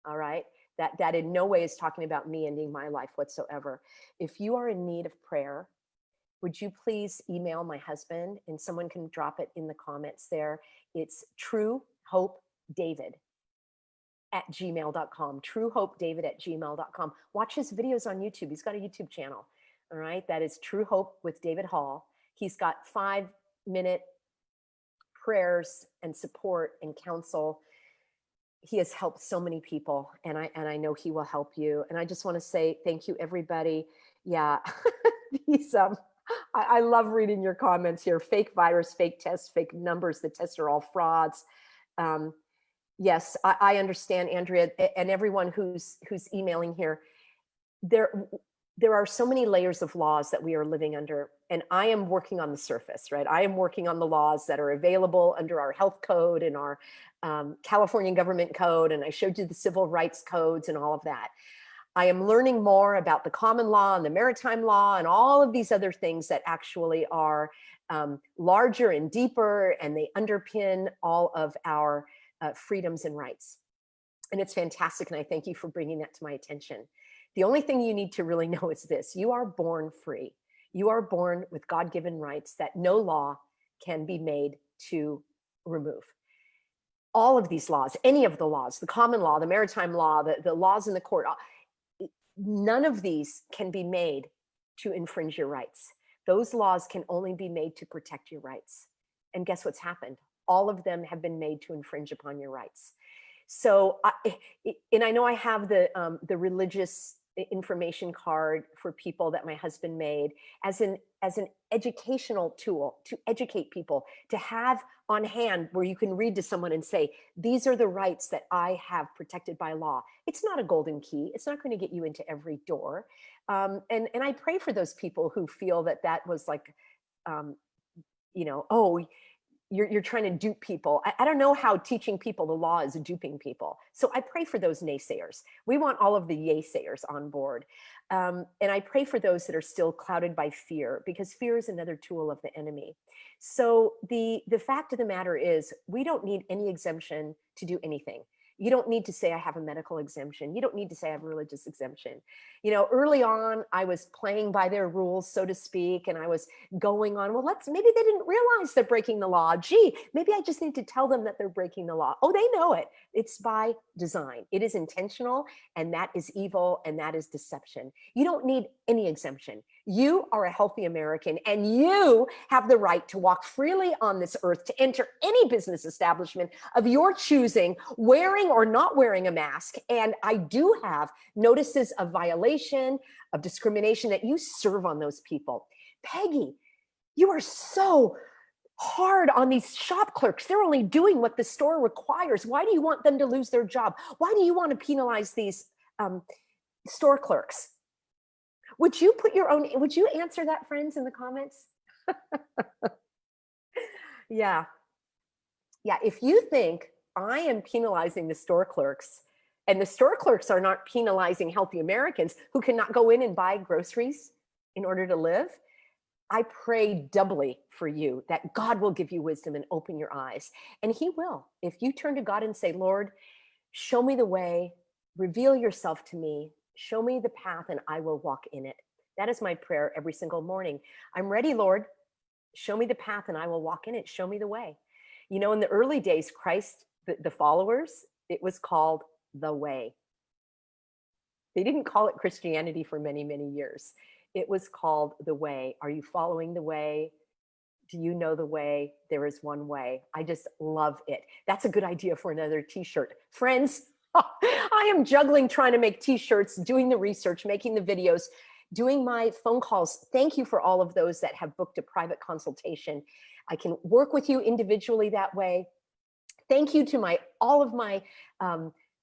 All right. That in no way is talking about me ending my life whatsoever. If you are in need of prayer, would you please email my husband, and someone can drop it in the comments there. It's truehopedavid@gmail.com, truehopedavid@gmail.com. Watch his videos on YouTube. He's got a YouTube channel. All right. That is True Hope with David Hall. He's got 5-minute prayers and support and counsel. He has helped so many people, and I know he will help you. And I just want to say thank you, everybody. Yeah, these I love reading your comments here. Fake virus, fake tests, fake numbers. The tests are all frauds. Yes, I understand, Andrea, and everyone who's emailing here. There are so many layers of laws that we are living under, and I am working on the surface, right? I am working on the laws that are available under our health code and our California government code, and I showed you the civil rights codes and all of that. I am learning more about the common law and the maritime law and all of these other things that actually are larger and deeper, and they underpin all of our freedoms and rights. And it's fantastic, and I thank you for bringing that to my attention. The only thing you need to really know is this: you are born free. You are born with God-given rights that no law can be made to remove. All of these laws, any of the laws, the common law, the maritime law, the laws in the court, none of these can be made to infringe your rights. Those laws can only be made to protect your rights. And guess what's happened? All of them have been made to infringe upon your rights. So, and I know I have the religious information card for people that my husband made as an educational tool to educate people, to have on hand where you can read to someone and say, these are the rights that I have protected by law. It's not a golden key. It's not going to get you into every door. And I pray for those people who feel that was like, oh, you're trying to dupe people. I don't know how teaching people the law is duping people. So I pray for those naysayers. We want all of the yaysayers on board. And I pray for those that are still clouded by fear, because fear is another tool of the enemy. So the fact of the matter is, we don't need any exemption to do anything. You don't need to say I have a medical exemption. You don't need to say I have a religious exemption. You know, early on, I was playing by their rules, so to speak, and I was going on, well, maybe they didn't realize they're breaking the law. Gee, maybe I just need to tell them that they're breaking the law. Oh, they know it. It's by design. It is intentional, and that is evil, and that is deception. You don't need any exemption. You are a healthy American, and you have the right to walk freely on this earth, to enter any business establishment of your choosing, wearing or not wearing a mask. And I do have notices of violation, of discrimination, that you serve on those people. Peggy, you are so hard on these shop clerks. They're only doing what the store requires. Why do you want them to lose their job? Why do you want to penalize these store clerks? Would you answer that, friends, in the comments? Yeah. If you think I am penalizing the store clerks, and the store clerks are not penalizing healthy Americans who cannot go in and buy groceries in order to live, I pray doubly for you that God will give you wisdom and open your eyes. And he will. If you turn to God and say, Lord, show me the way, reveal yourself to me, show me the path, and I will walk in it. That is my prayer every single morning. I'm ready, Lord. Show me the path and I will walk in it. Show me the way. You know, in the early days, Christ, the followers, it was called the way. They didn't call it Christianity for many, many years. It was called the way. Are you following the way? Do you know the way? There is one way. I just love it. That's a good idea for another t-shirt. Friends, I am juggling trying to make t-shirts, doing the research, making the videos, doing my phone calls. Thank you for all of those that have booked a private consultation. I can work with you individually that way. Thank you to all of my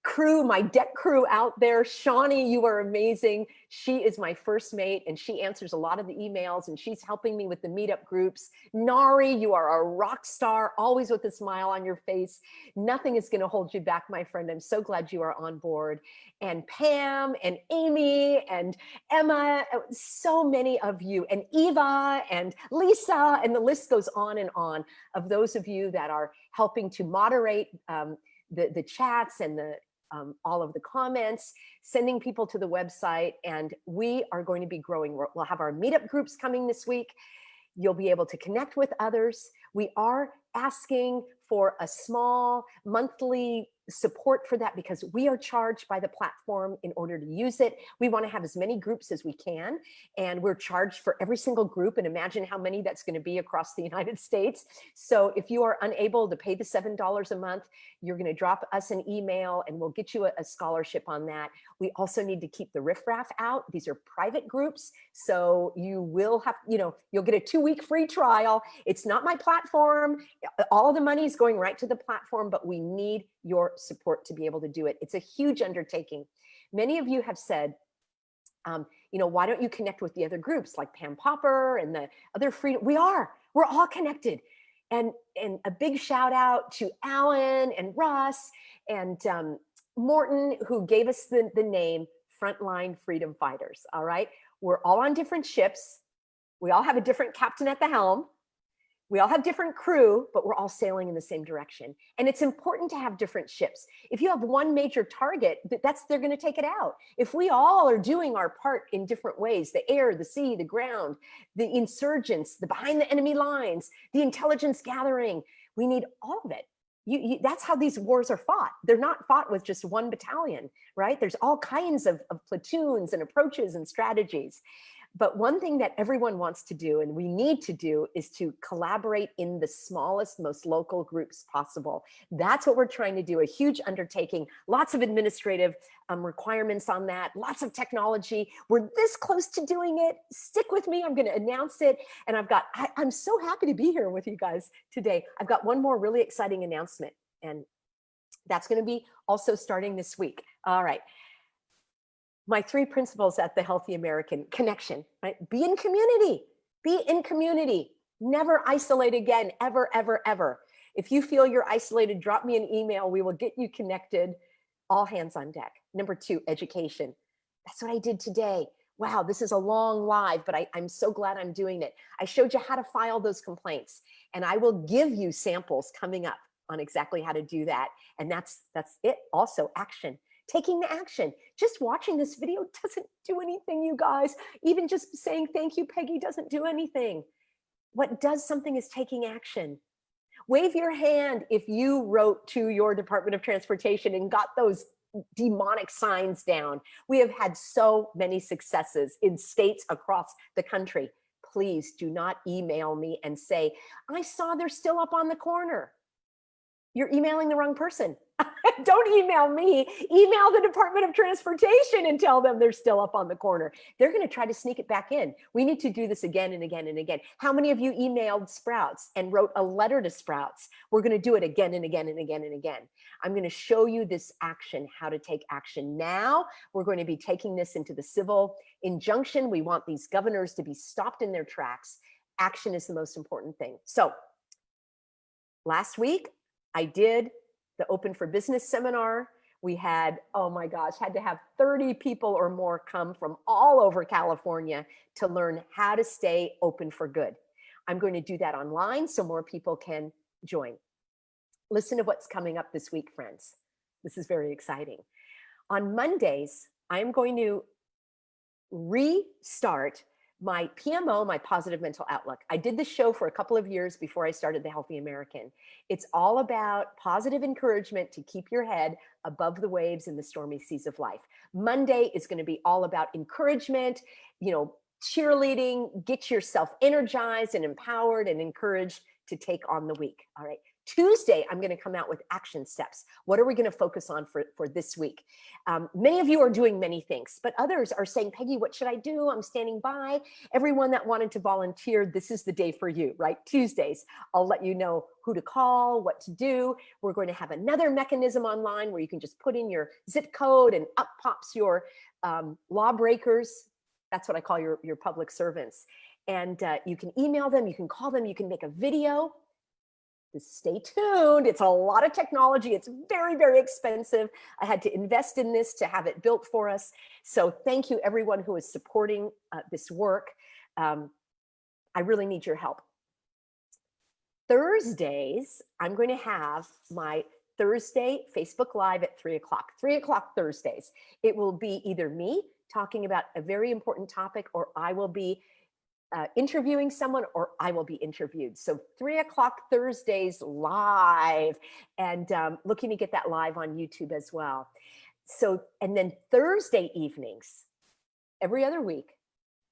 crew, my deck crew out there. Shawnee, you are amazing. She is my first mate, and she answers a lot of the emails, and she's helping me with the meetup groups. Nari, you are a rock star, always with a smile on your face. Nothing is going to hold you back, my friend. I'm so glad you are on board. And Pam and Amy and Emma, so many of you, and Eva and Lisa, and the list goes on of those of you that are helping to moderate the chats and all of the comments, sending people to the website. And we are going to be growing. We'll have our meetup groups coming this week. You'll be able to connect with others. We are asking for a small monthly support for that, because we are charged by the platform in order to use it. We want to have as many groups as we can, and we're charged for every single group, and imagine how many that's going to be across the United States. So if you are unable to pay the $7 a month, you're going to drop us an email and we'll get you a scholarship on that. We also need to keep the riffraff out. These are private groups, so you will have, you'll get a 2-week free trial. It's not my platform. All of the money is going right to the platform, but we need your support to be able to do it. It's a huge undertaking. Many of you have said, why don't you connect with the other groups like Pam Popper and the other freedom? We're all connected. And a big shout out to Alan and Russ and Morton, who gave us the name Frontline Freedom Fighters. All right. We're all on different ships. We all have a different captain at the helm. We all have different crew, but we're all sailing in the same direction. And it's important to have different ships. If you have one major target, they're going to take it out. If we all are doing our part in different ways, the air, the sea, the ground, the insurgents, the behind the enemy lines, the intelligence gathering, we need all of it. That's how these wars are fought. They're not fought with just one battalion, right? There's all kinds of platoons and approaches and strategies. But one thing that everyone wants to do, and we need to do, is to collaborate in the smallest, most local groups possible. That's what we're trying to do, a huge undertaking, lots of administrative requirements on that, lots of technology. We're this close to doing it. Stick with me, I'm gonna announce it. And I'm so happy to be here with you guys today. I've got one more really exciting announcement, and that's gonna be also starting this week. All right. My 3 principles at the Healthy American: connection, right? Be in community, Never isolate again, ever, ever, ever. If you feel you're isolated, drop me an email. We will get you connected. All hands on deck. Number 2, education. That's what I did today. Wow, this is a long live, but I'm so glad I'm doing it. I showed you how to file those complaints, and I will give you samples coming up on exactly how to do that. And that's it. Also, action. Taking the action. Just watching this video doesn't do anything, you guys. Even just saying thank you, Peggy, doesn't do anything. What does something is taking action. Wave your hand if you wrote to your Department of Transportation and got those demonic signs down. We have had so many successes in states across the country. Please do not email me and say, I saw they're still up on the corner. You're emailing the wrong person. Don't email me. Email the Department of Transportation and tell them they're still up on the corner. They're going to try to sneak it back in. We need to do this again and again and again. How many of you emailed Sprouts and wrote a letter to Sprouts? We're going to do it again and again and again and again. I'm going to show you this action, how to take action now. We're going to be taking this into the civil injunction. We want these governors to be stopped in their tracks. Action is the most important thing. So last week, I did the Open for Business seminar. We had, oh my gosh, had to have 30 people or more come from all over California to learn how to stay open for good. I'm going to do that online so more people can join. Listen to what's coming up this week, friends. This is very exciting. On Mondays, I'm going to restart my PMO, my positive mental outlook. I did this show for a couple of years before I started The Healthy American. It's all about positive encouragement to keep your head above the waves in the stormy seas of life. Monday is going to be all about encouragement, cheerleading, get yourself energized and empowered and encouraged to take on the week. All right. Tuesday, I'm going to come out with action steps. What are we going to focus on for this week? Many of you are doing many things, but others are saying, Peggy, what should I do? I'm standing by. Everyone that wanted to volunteer, this is the day for you, right? Tuesdays, I'll let you know who to call, what to do. We're going to have another mechanism online where you can just put in your zip code and up pops your lawbreakers. That's what I call your public servants. And you can email them, you can call them, you can make a video. Just stay tuned. It's a lot of technology. It's very, very expensive. I had to invest in this to have it built for us. So thank you, everyone who is supporting this work. I really need your help. Thursdays, I'm going to have my Thursday Facebook Live at 3 o'clock. 3 o'clock Thursdays. It will be either me talking about a very important topic, or I will be interviewing someone, or I will be interviewed. So 3 o'clock Thursdays live, and looking to get that live on YouTube as well. So, and then Thursday evenings, every other week,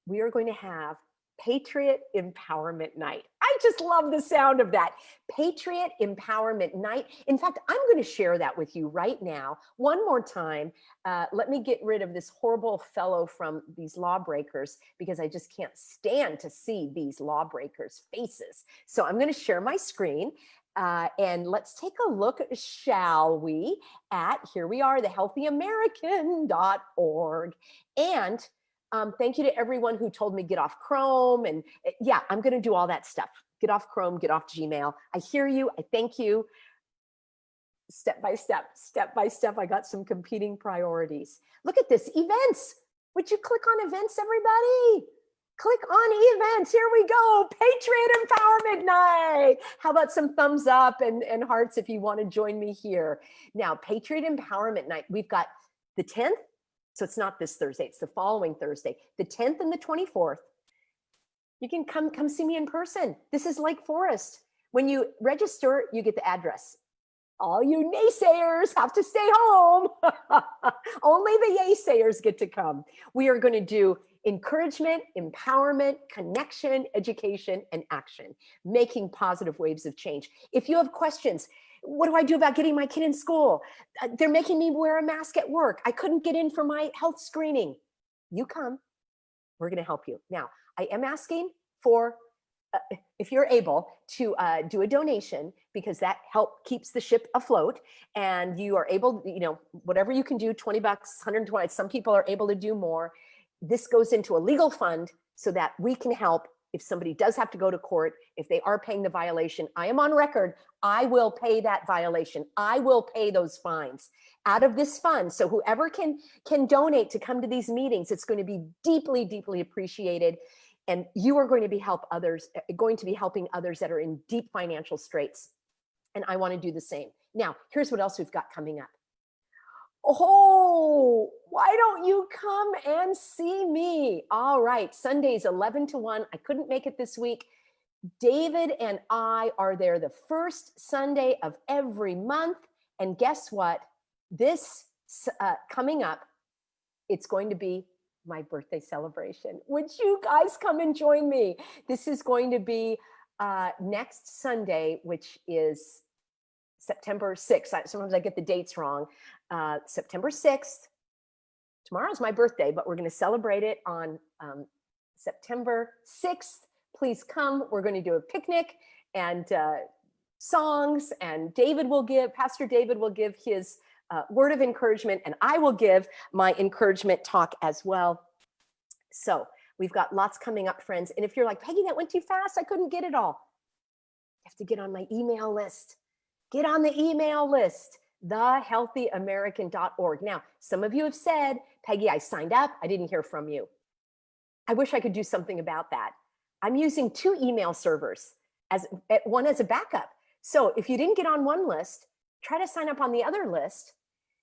we are going to have Patriot Empowerment Night. I just love the sound of that. Patriot Empowerment Night. In fact, I'm going to share that with you right now. One more time. Let me get rid of this horrible fellow from these lawbreakers, because I just can't stand to see these lawbreakers' faces. So I'm going to share my screen. And let's take a look, shall we, at, here we are, thehealthyamerican.org. And thank you to everyone who told me get off Chrome. And yeah, I'm going to do all that stuff. Get off Chrome, get off Gmail. I hear you. I thank you. Step by step, step by step. I got some competing priorities. Look at this, events. Would you click on events, everybody? Click on events. Here we go. Patriot Empowerment Night. How about some thumbs up and hearts if you want to join me here? Now, Patriot Empowerment Night. We've got the 10th. So it's not this Thursday, it's the following Thursday, the 10th and the 24th. You can come see me in person. This is Lake Forest. When you register, you get the address. All you naysayers have to stay home. Only the naysayers get to come. We are going to do encouragement, empowerment, connection, education, and action, making positive waves of change. If you have questions, what do I do about getting my kid in school? They're making me wear a mask at work. I couldn't get in for my health screening. You come. We're going to help you. Now, I am asking for, if you're able to do a donation, because that help keeps the ship afloat, and you are able, whatever you can do, 20 bucks, 120, some people are able to do more. This goes into a legal fund so that we can help if somebody does have to go to court, if they are paying the violation, I am on record, I will pay that violation. I will pay those fines out of this fund. So whoever can donate to come to these meetings, it's going to be deeply, deeply appreciated. And you are going to be helping others that are in deep financial straits. And I want to do the same. Now, here's what else we've got coming up. Oh, why don't you come and see me? All right, Sundays 11 to 1. I couldn't make it this week. David and I are there the first Sunday of every month. And guess what? This coming up, it's going to be my birthday celebration. Would you guys come and join me? This is going to be next Sunday, which is September 6th. Sometimes I get the dates wrong. September 6th. Tomorrow's my birthday, but we're going to celebrate it on September 6th. Please come. We're going to do a picnic and songs, and Pastor David will give his word of encouragement, and I will give my encouragement talk as well. So we've got lots coming up, friends. And if you're like, Peggy, that went too fast, I couldn't get it all, you have to get on my email list. Get on the email list, thehealthyamerican.org. Now, some of you have said, Peggy, I signed up. I didn't hear from you. I wish I could do something about that. I'm using 2 email servers, one as a backup. So if you didn't get on one list, try to sign up on the other list.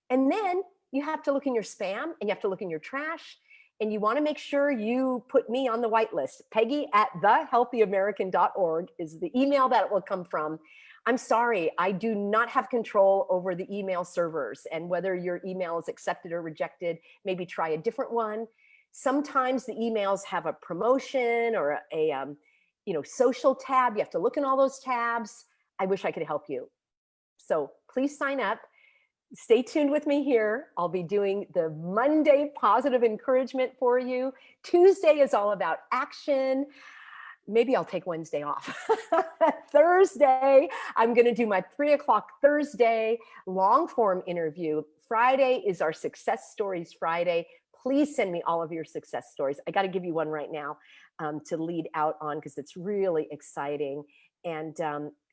And then you have to look in your spam, and you have to look in your trash, and you want to make sure you put me on the white list. Peggy at thehealthyamerican.org is the email that it will come from. I'm sorry, I do not have control over the email servers, and whether your email is accepted or rejected, maybe try a different one. Sometimes the emails have a promotion or a social tab. You have to look in all those tabs. I wish I could help you. So please sign up. Stay tuned with me here. I'll be doing the Monday positive encouragement for you. Tuesday is all about action. Maybe I'll take Wednesday off. Thursday, I'm going to do my 3 o'clock Thursday long form interview. Friday is our Success Stories Friday. Please send me all of your success stories. I got to give you one right now to lead out on, because it's really exciting. And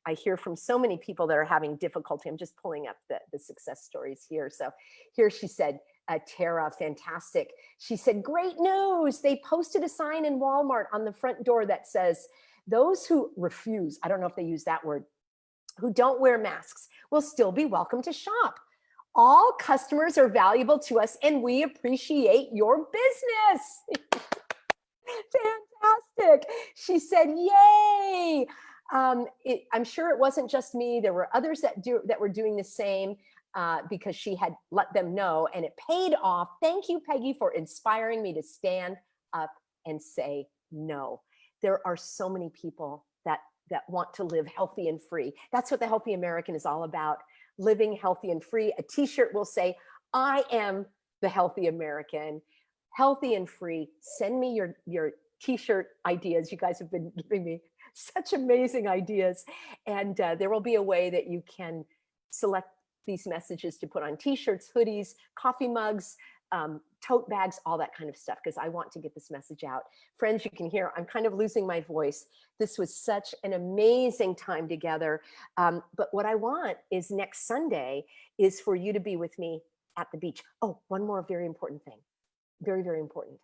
I hear from so many people that are having difficulty. I'm just pulling up the success stories here. So here she said, Tara, fantastic. She said, great news. They posted a sign in Walmart on the front door that says, those who refuse, I don't know if they use that word, who don't wear masks will still be welcome to shop. All customers are valuable to us, and we appreciate your business. Fantastic. She said, yay. I'm sure it wasn't just me. There were others that were doing the same because she had let them know, and it paid off. Thank you, Peggy, for inspiring me to stand up and say no. There are so many people that want to live healthy and free. That's what the Healthy American is all about, living healthy and free. A t-shirt will say, I am the Healthy American, healthy and free. Send me your t-shirt ideas. You guys have been giving me such amazing ideas. And there will be a way that you can select these messages to put on t-shirts, hoodies, coffee mugs, tote bags, all that kind of stuff, because I want to get this message out. Friends, you can hear I'm kind of losing my voice. This was such an amazing time together. But what I want is next Sunday is for you to be with me at the beach. Oh, one more very important thing. Very, very important.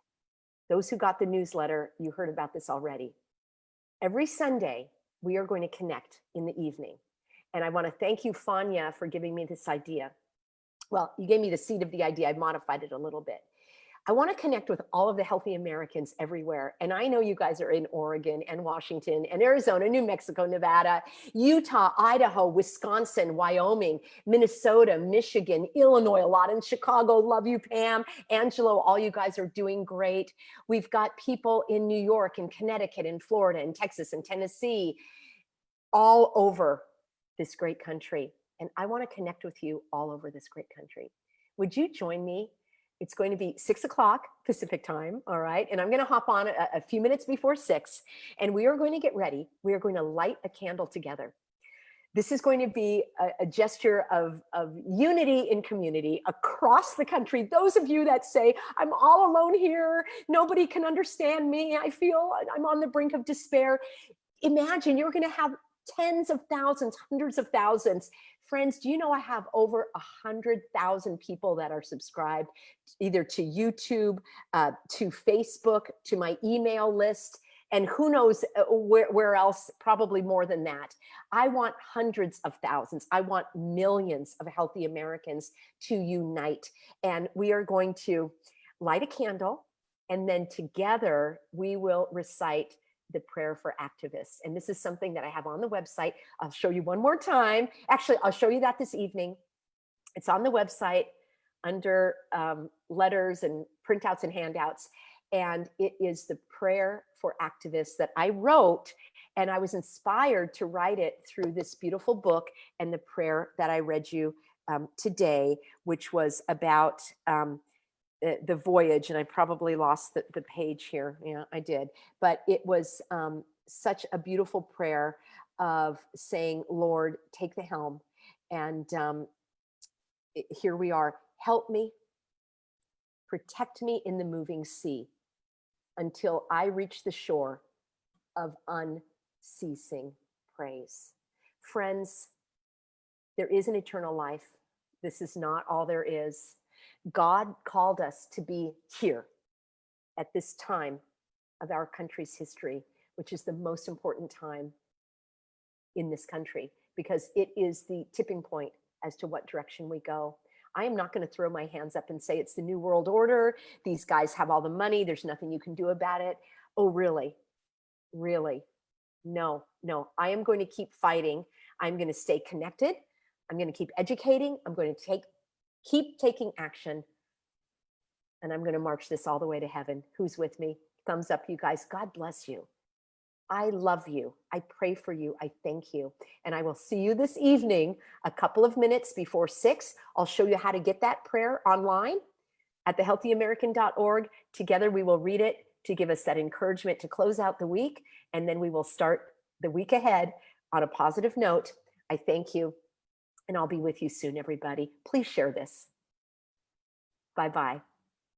Those who got the newsletter, you heard about this already. Every Sunday, we are going to connect in the evening. And I want to thank you, Fania, for giving me this idea. Well, you gave me the seed of the idea. I modified it a little bit. I want to connect with all of the Healthy Americans everywhere. And I know you guys are in Oregon and Washington and Arizona, New Mexico, Nevada, Utah, Idaho, Wisconsin, Wyoming, Minnesota, Michigan, Illinois, a lot in Chicago. Love you, Pam, Angelo, all you guys are doing great. We've got people in New York and Connecticut and Florida and Texas and Tennessee, all over this great country. And I want to connect with you all over this great country. Would you join me? It's going to be 6 o'clock Pacific time, all right? And I'm going to hop on a few minutes before 6, and we are going to get ready. We are going to light a candle together. This is going to be a gesture of unity in community across the country. Those of you that say, I'm all alone here, nobody can understand me, I feel I'm on the brink of despair. Imagine you're going to have tens of thousands, hundreds of thousands. Friends, do you know I have over 100,000 people that are subscribed either to YouTube, to Facebook, to my email list, and who knows where else, probably more than that. I want hundreds of thousands. I want millions of healthy Americans to unite. And we are going to light a candle, and then together we will recite the prayer for activists. And this is something that I have on the website. I'll show you one more time. Actually, I'll show you that this evening. It's on the website under letters and printouts and handouts. And it is the prayer for activists that I wrote. And I was inspired to write it through this beautiful book and the prayer that I read you today, which was about the voyage. And I probably lost the page here. Yeah, I did. But it was such a beautiful prayer of saying, Lord, take the helm. And here we are. Help me, protect me in the moving sea until I reach the shore of unceasing praise. Friends, there is an eternal life. This is not all there is. God called us to be here at this time of our country's history, which is the most important time in this country, because it is the tipping point as to what direction we go. I am not going to throw my hands up and say it's the New World Order. These guys have all the money. There's nothing you can do about it. Oh, really? Really? No, no. I am going to keep fighting. I'm going to stay connected. I'm going to keep educating. I'm going to keep taking action. And I'm going to march this all the way to heaven. Who's with me? Thumbs up, you guys. God bless you. I love you. I pray for you. I thank you. And I will see you this evening, a couple of minutes before 6. I'll show you how to get that prayer online at thehealthyamerican.org. Together we will read it to give us that encouragement to close out the week. And then we will start the week ahead on a positive note. I thank you. And I'll be with you soon, everybody. Please share this. Bye-bye.